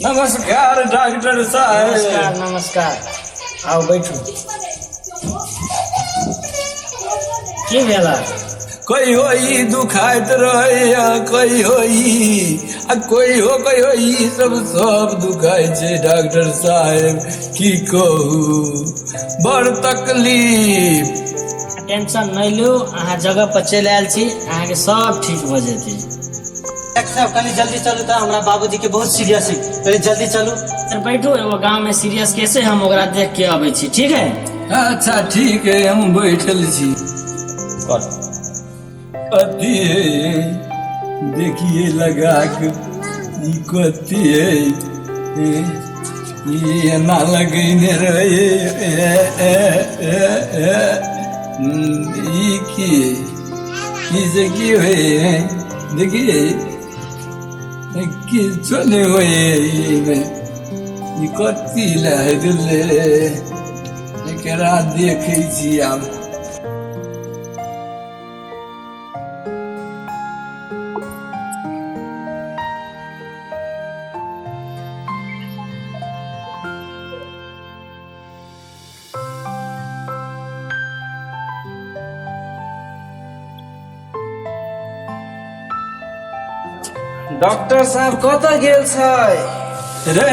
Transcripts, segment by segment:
नमस्कार डॉक्टर साहब। नमस्कार नमस्कार, आओ बैठू। की भेला? कोई होई दुखाइत रहे, कोई होई कोई हो ई सब दुखाई छे डॉक्टर साहब। की कहू, बड़ तकलीफ। टेंशन नहीं लो, अहाँ जगह पर चल आयल छी, अहाँ के सब ठीक हो जेते। डॉक्टर साहब कनी जल्दी चलू तो हमारा बाबूजी के बहुत सीरियस है, कनी जल्दी चलू। सर बैठो, एगो गांव में सीरियस केस है, हम ओकरा देख के आबै छी, ठीक है? अच्छा ठीक है, हम बैठल छी। कथी है देखिए लगा के, ई कथी है ये ना लगैने रहे। ई की से की है देखिए, किछो नहीं होए। ई कथी लहरले एकरा देखै छी आब। डॉक्टर साहब कत गेल छै रे?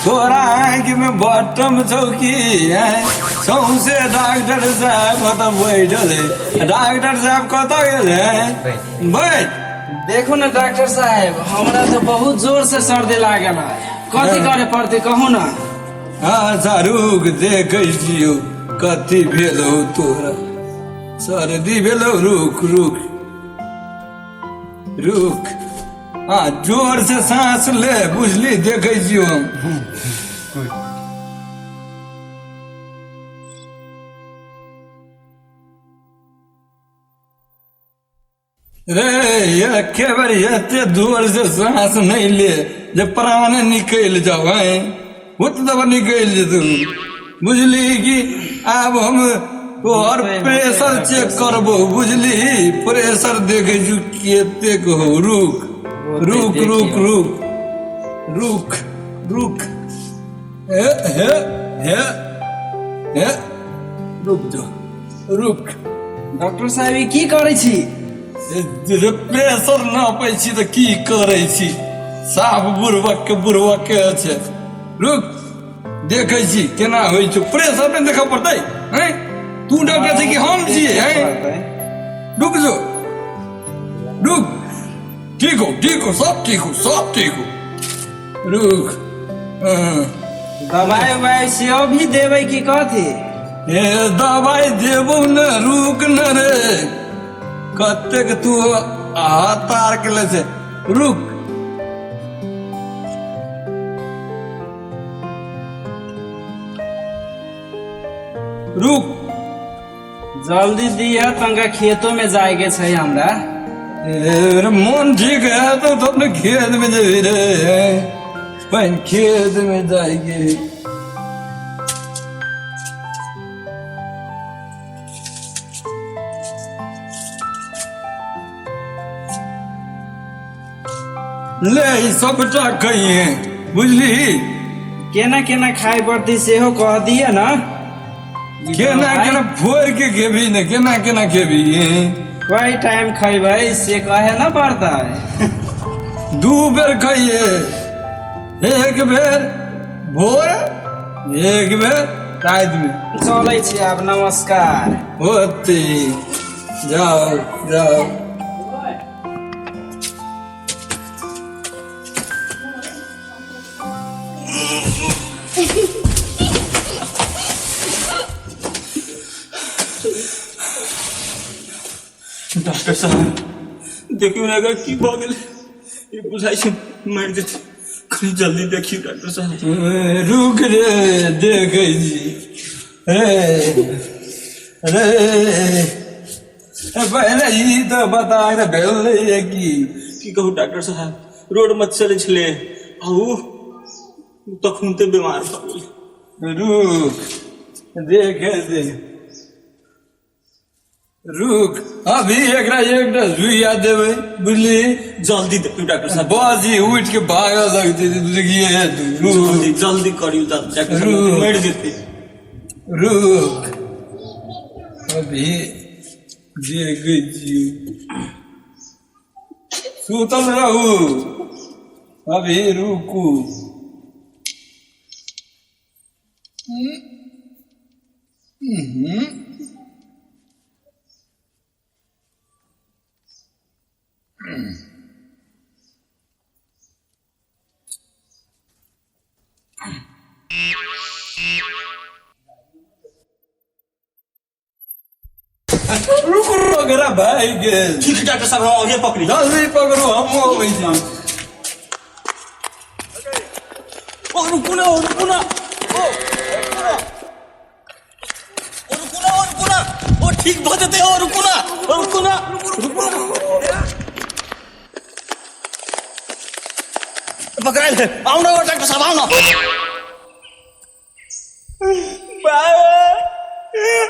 तोरा आँखि में बटम चौकी है, सौंसे डॉक्टर साहब मतलब बैठल है। डॉक्टर साहब कत गेल है? बैठ। देखो ना डॉक्टर साहब, हमरा तो बहुत जोर से सर्दी लागल है, कथी करे पड़ते कहू ना। अच्छा रुक, देखै छियौ कथी भेलौ तोरा। सर्दी भेलौ? रुक रुक रुक, हाँ जोर से सांस ले, बुझली? देखै छियौ रे, एके बार एते जोर से सांस नहीं ले जब प्राण निकल जाओ है, उत दबा निकल जेतौ, बुझली? कि अब हम तोहर प्रेशर चेक करबो, बुझली? प्रेशर देखे छु केते हो। रुक रुक रुक रुक रुक रुक, हे हे हे हे, रुक जो, रुक। डॉक्टर साहब ई की करे छी? प्रेशर नापै छी तऽ की करै छी? साफ बुढ़बक के छै। रुक, देखै छी केना होइ छौ। प्रेशर नहीं देखा पड़तै हैं? तू डॉक्टर छै कि हम छियै हैं? रुक जो, रुक। ठीक हो, सब ठीक हो। रुक, दवाई उवाई सेहो भी देबै की कथी? दवाई देबो न, रुक न रे। कतेक तू हाथ तार के ले से। रुक, रुक, जल्दी दिया, तंगा खेतों में जाएगे छै हमरा। मन ठीक है तो अपने खेत में जाए रे, पहन खेत में जाएंगे। ले सबटा कहिए, बुझली? केना केना खाए पड़ती सेहो कह दिया ना। केना केना फोड़ के खेबी ने केना केना खेबी कोई टाइम खैबै से कहे ना पड़ता है। 2 बेर खाइए, एक बेर भोर एक बेर रात में। चलै छी आब, नमस्कार। होती जाओ जाओ। डॉक्टर साहब देखियो ना अगर की भऽ गेल ये बुझाइ छै मरि जेतै, कनी जल्दी देखियो डॉक्टर साहब। रुक रे देखे जी। अरे पहले ई तो बता रे भेलै की कहू डॉक्टर साहब, रोड मत चले छले आउ तखुनते बीमार भऽ गेल। रुक देखे दे, रुक अभी एकरा एकटा सुइया देबै बुझली। जल्दी देखियो डॉक्टर साहब, बाजी उठ के भाग लगते जल्दी जल्दी करियो डॉक्टर साहब, मरि जेतै। रुक अभी देखे जियो, सुतल रहू अभी रुकू। रुको अगरा भाई गेल। ठीक है डॉक्टर साहब, हम आगे पकड़ी। जल्दी पकड़ो हम अबै छी। ओ रुकू ना, ओ रुकू ना, ओ रुकू ना, ओ ठीक भऽ जेतै। ओ रुकू ना, ओ रुकू ना, रुकू ना। पकड़ाइल है, आओ ना डॉक्टर साहब, आओ ना।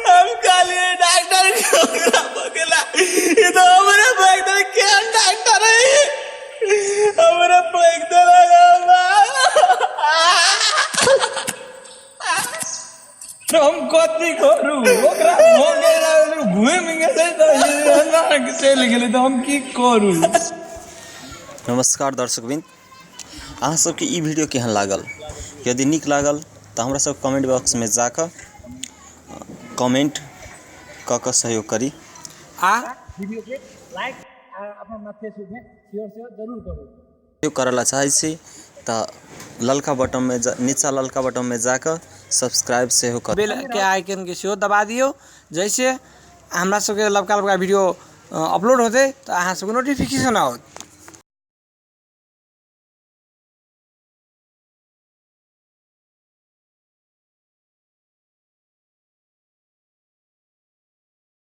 हम काले डॉक्टर पकड़ा, ये तो हमारे डॉक्टर क्या डॉक्टर है, हमारा डॉक्टर हम कथी करू ओकरा हो गेल घुमि गेलै तऽ चलि गेलै तऽ हम की करू। नमस्कार दर्शकबिन, अहाँ सबके ई वीडियो केहन लागल? यदि नीक लागल तऽ हमरा सब कमेंट बॉक्स में जाकर कमेंट कऽ कऽ सहयोग करी आ वीडियो के लाइक आ अपन फेसबुक में शेयर जरूर करू। सहयोग करला चाहै छी तऽ ललका बटन में नीचा ललका बटन में जाकर सब्सक्राइब सेहो कर, बेल के आइकन के सेहो दबा दियो, जैसे हमरा सबके लबका वीडियो अपलोड होते तो अहाँ सबके नोटिफिकेशन आओत।